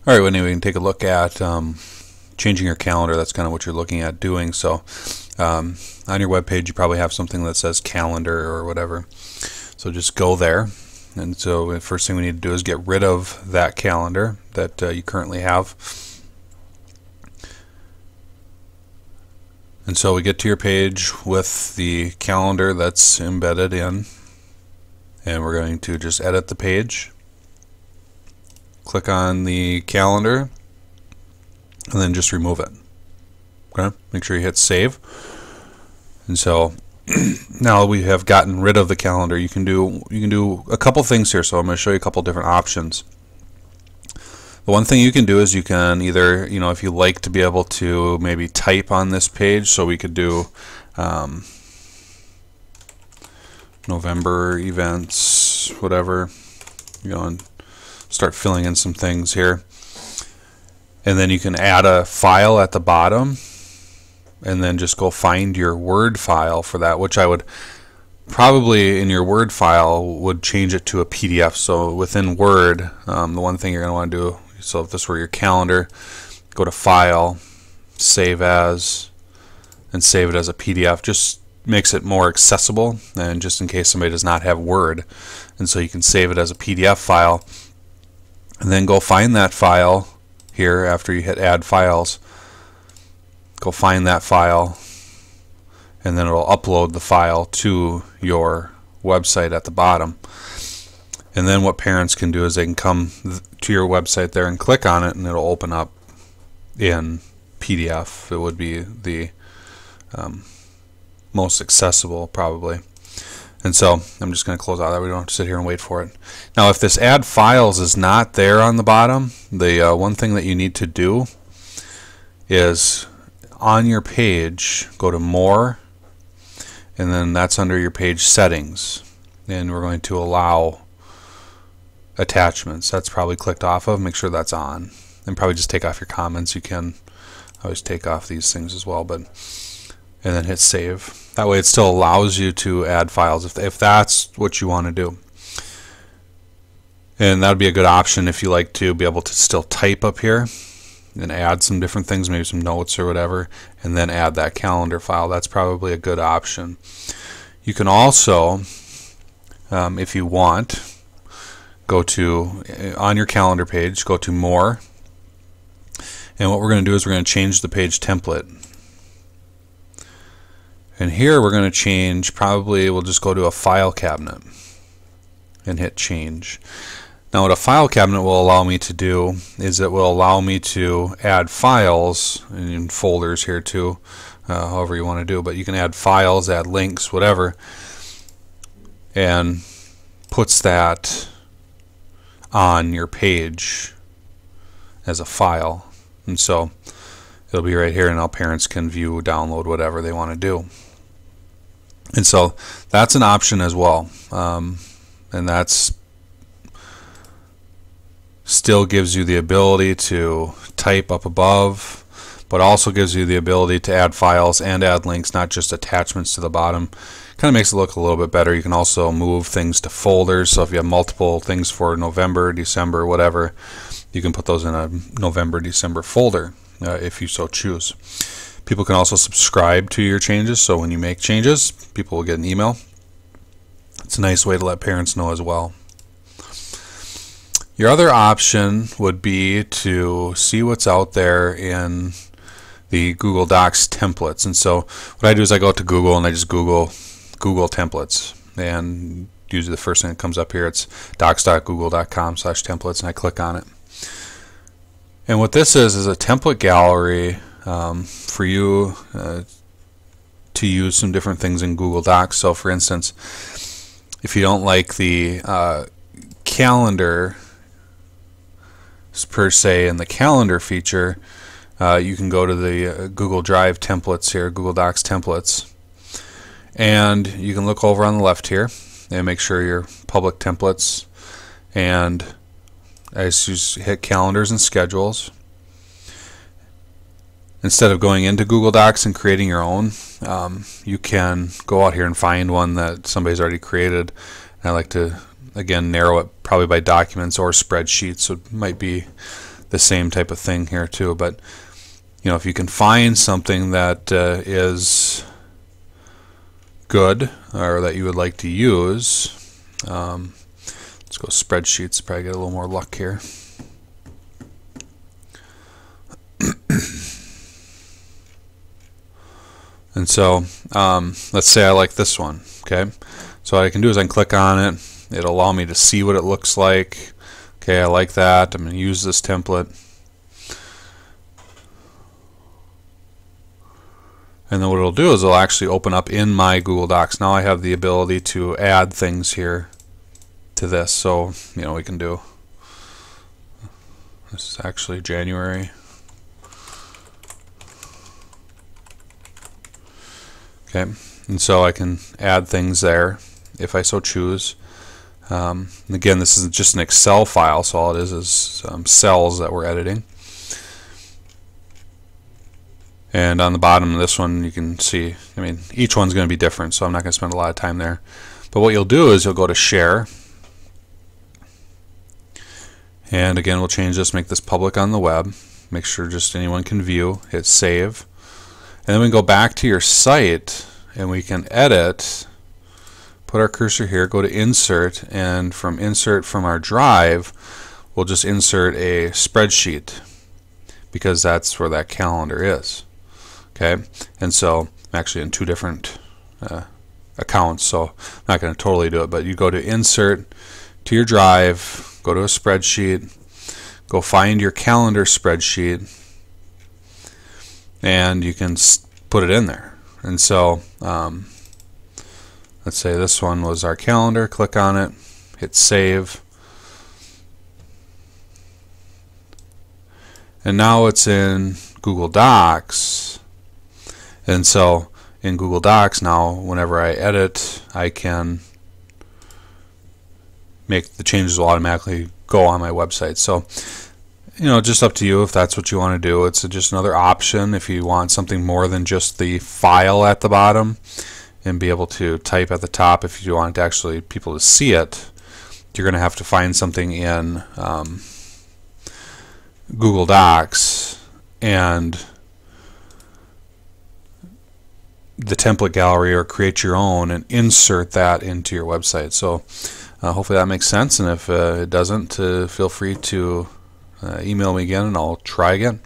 All right, well, anyway, we can take a look at changing your calendar. That's kind of what you're looking at doing. So on your web page, you probably have something that says calendar or whatever. So just go there. And so the first thing we need to do is get rid of that calendar that you currently have. And so we get to your page with the calendar that's embedded in. And we're going to just edit the page. Click on the calendar and then just remove it. Okay, make sure you hit save. And so now we have gotten rid of the calendar. You can do a couple things here. So I'm going to show you a couple different options. The one thing you can do is you can either, if you like to be able to maybe type on this page, so we could do November events, whatever, and start filling in some things here. And then you can add a file at the bottom and then just go find your Word file for that, which I would probably in your Word file would change it to a PDF. So within Word, the one thing you're going to want to do, so if this were your calendar, go to File, Save As, and save it as a PDF. Just makes it more accessible, and just in case somebody does not have Word. And so you can save it as a PDF file, and then go find that file here after you hit Add Files. Go find that file, and then it'll upload the file to your website at the bottom. And then what parents can do is they can come to your website there and click on it, and it'll open up in PDF. It would be the most accessible probably. And so I'm just going to close out that. We don't have to sit here and wait for it. Now if this add files is not there on the bottom, the one thing that you need to do is on your page go to More, and then that's under your page settings, and we're going to allow attachments. That's probably clicked off of. Make sure that's on, and probably just take off your comments. You can always take off these things as well, and then hit save. That way it still allows you to add files if that's what you want to do. And that would be a good option if you like to be able to still type up here and add some different things, maybe some notes or whatever, and then add that calendar file. That's probably a good option. You can also, if you want, go to, on your calendar page, go to More, and what we're going to do is we're going to change the page template. And here we're going to change, probably we'll just go to a file cabinet and hit change. Now what a file cabinet will allow me to do is it will allow me to add files in folders here too, however you want to do, but you can add files, add links, whatever, and puts that on your page as a file. And so it'll be right here, and now parents can view, download, whatever they want to do. And so that's an option as well, and that's still gives you the ability to type up above, but also gives you the ability to add files and add links, not just attachments to the bottom. Kind of makes it look a little bit better. You can also move things to folders, so if you have multiple things for November, December, whatever, you can put those in a November, December folder if you so choose. People can also subscribe to your changes, so when you make changes, people will get an email. It's a nice way to let parents know as well. Your other option would be to see what's out there in the Google Docs templates. And so what I do is I go to Google and I just Google templates, and usually the first thing that comes up here, it's docs.google.com/templates, and I click on it. And what this is a template gallery for you to use some different things in Google Docs. So for instance, if you don't like the calendar per se in the calendar feature, you can go to the Google Drive templates here, Google Docs templates, and you can look over on the left here and make sure your public templates, and as you hit calendars and schedules, instead of going into Google Docs and creating your own, you can go out here and find one that somebody's already created. And I like to, again, narrow it probably by documents or spreadsheets. So it might be the same type of thing here too. But you know, if you can find something that is good or that you would like to use, let's go spreadsheets, probably get a little more luck here. And so let's say I like this one. Okay, so what I can do is I can click on it. It'll allow me to see what it looks like. Okay, I like that. I'm going to use this template. And then what it'll do is it'll actually open up in my Google Docs. Now I have the ability to add things here to this. So, you know, we can do, this is actually January. Okay, and so I can add things there if I so choose. Again, this is just an Excel file, so all it is cells that we're editing. And on the bottom of this one, you can see, I mean, each one's going to be different, so I'm not going to spend a lot of time there. But what you'll do is you'll go to Share. And again, we'll change this, make this public on the web. Make sure just anyone can view. Hit Save. And then we can go back to your site, and we can edit. Put our cursor here, go to Insert, and from Insert from our drive, we'll just insert a spreadsheet, because that's where that calendar is. Okay, and so I'm actually in two different accounts, so I'm not going to totally do it, but you go to Insert, to your drive, go to a spreadsheet, go find your calendar spreadsheet, and you can put it in there. And so let's say this one was our calendar, click on it, hit Save, and now it's in Google Docs. And so in Google Docs now, whenever I edit, I can make the changes will automatically go on my website. So, you know, just up to you if that's what you want to do. It's just another option if you want something more than just the file at the bottom, and be able to type at the top. If you want to actually people to see it, you're going to have to find something in Google Docs and the template gallery, or create your own and insert that into your website. So hopefully that makes sense, and if it doesn't, feel free to email me again and I'll try again.